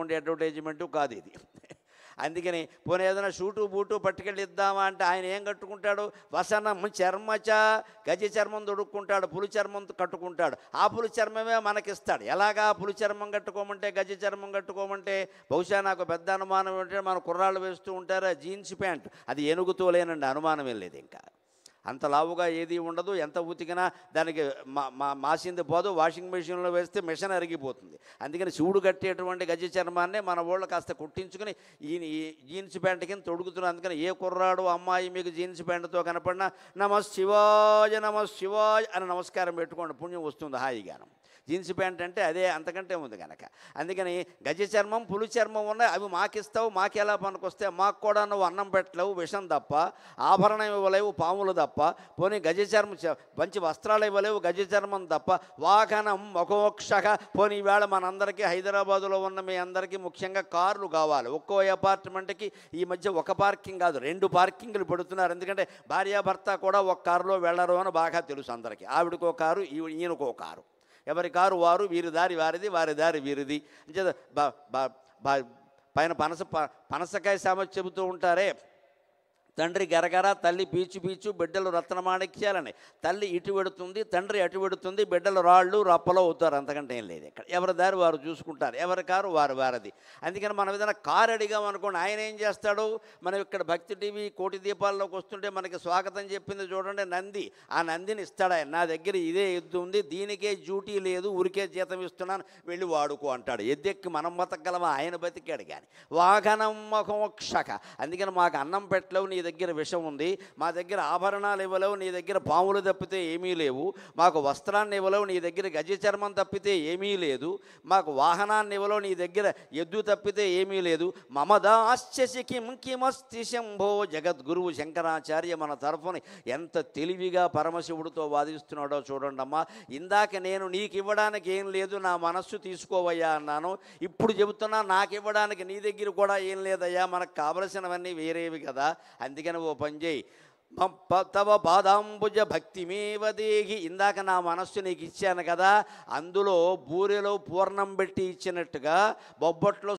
ఉండే అడ్వర్టైజ్మెంటు కాదు ఇది. అందుకని పోనీ ఏదైనా షూటు బూటు పట్టుకెళ్ళి ఇద్దామా అంటే ఆయన ఏం కట్టుకుంటాడు? వసనం చర్మచ, గజ చర్మం తొడుక్కుంటాడు, పులి చర్మం కట్టుకుంటాడు. ఆ పులి చర్మమే మనకిస్తాడు. ఎలాగా పులి చర్మం కట్టుకోమంటే, గజ చర్మం కట్టుకోమంటే? బహుశా నాకు పెద్ద అనుమానం ఏంటంటే మన కుర్రాళ్ళు వేస్తూ ఉంటారు జీన్స్ ప్యాంట్, అది ఏనుగుతో లేనండి, అనుమానం ఏం లేదు. ఇంకా అంత లావుగా ఏది ఉండదు, ఎంత ఉతికినా దానికి మాసింది పోదు, వాషింగ్ మెషిన్లో వేస్తే మిషన్ అరిగిపోతుంది. అందుకని శివుడు కట్టేటువంటి గజ చర్మాన్నే మన వాళ్ళు కాస్త కుట్టించుకుని ఈ జీన్స్ ప్యాంట్ కింద తొడుగుతున్నారు. అందుకని ఏ కుర్రాడు అమ్మాయి మీకు జీన్స్ ప్యాంటుతో కనపడినా నమ శివాయ అని నమస్కారం పెట్టుకోండి, పుణ్యం వస్తుంది హాయిగానం. జీన్స్ ప్యాంట్ అంటే అదే, అంతకంటే ఉంది కనుక. అందుకని గజ చర్మం పులి చర్మం ఉన్నాయి, అవి మాకిస్తావు, మాకెలా పనికొస్తే? మాకు కూడా నువ్వు అన్నం పెట్టలేవు, విషం తప్ప, ఆభరణం ఇవ్వలేవు, పాములు తప్ప, పోనీ గజ చర్మం మంచి వస్త్రాలు ఇవ్వలేవు, గజ చర్మం తప్ప. వాహనం మోక్షక, పోనీ ఈవేళ మనందరికీ హైదరాబాదులో ఉన్న మీ అందరికీ ముఖ్యంగా కార్లు కావాలి. ఒక్కో అపార్ట్మెంట్కి ఈ మధ్య ఒక పార్కింగ్ కాదు, 2 పార్కింగ్లు పెడుతున్నారు. ఎందుకంటే భార్యాభర్త కూడా ఒక కారులో వెళ్ళరు అని బాగా తెలుసు అందరికీ. ఆవిడకో కారు, ఈయనకో కారు, ఎవరి కారు వారు, వీరి దారి వారిది, వారి దారి వీరిది. పైన పనసకాయ సామెత చెబుతూ ఉంటారే, తండ్రి గరగర, తల్లి పీచు పీచు, బిడ్డలు రత్నమాణిక్యాలని. తల్లి ఇటు పెడుతుంది, తండ్రి అటు పెడుతుంది, బిడ్డలు రాళ్ళు రప్పలో అవుతారు, అంతకంటే ఏం లేదు. ఇక్కడ ఎవరి దారి వారు చూసుకుంటారు, ఎవరి కారు వారిది. అందుకని మనం ఏదైనా కారు అడిగాం అనుకోండి, ఆయన ఏం చేస్తాడు? మనం ఇక్కడ భక్తి టీవీ కోటి దీపాల్లోకి వస్తుంటే మనకి స్వాగతం చెప్పింది చూడండి నంది, ఆ నందిని ఇస్తాడు ఆయన. నా దగ్గర ఇదే ఎద్దు ఉంది, దీనికే డ్యూటీ లేదు, ఊరికే జీతం ఇస్తున్నాను, వెళ్ళి వాడుకో అంటాడు. ఎద్దెక్కి మనం బతకగలమా? ఆయన బతికాడు కానీ. వాహనం మోక్షక, అందుకని మాకు అన్నం పెట్టలేవు, నీ దగ్గర విషం ఉంది, మా దగ్గర ఆభరణాలు ఇవ్వలేవు, నీ దగ్గర పాములు తప్పితే ఏమీ లేవు, మాకు వస్త్రాన్ని ఇవ్వలేవు, నీ దగ్గర గజ చర్మం తప్పితే ఏమీ లేదు, మాకు వాహనాన్ని ఇవ్వలేవు, నీ దగ్గర ఎద్దు తప్పితే ఏమీ లేదు. మమదాశ్చసి కిం కిమస్తి శంభో, జగద్గురువు శంకరాచార్య మన తరఫుని ఎంత తెలివిగా పరమశివుడితో వాదిస్తున్నాడో చూడండి అమ్మా. ఇందాక నేను నీకు ఇవ్వడానికి ఏం లేదు, నా మనస్సు తీసుకోవయ్యా అన్నాను, ఇప్పుడు చెబుతున్నా నాకు ఇవ్వడానికి నీ దగ్గర కూడా ఏం లేదయ్యా, మనకు కావలసినవన్నీ వేరేవి కదా. అందుకని ఓ పని చేయి, తవ పాదాంబుజ భక్తిమేవ దేహి, ఇందాక నా మనస్సు నీకు ఇచ్చాను కదా, అందులో బూరెలో పూర్ణం పెట్టి ఇచ్చినట్టుగా, బొబ్బట్లో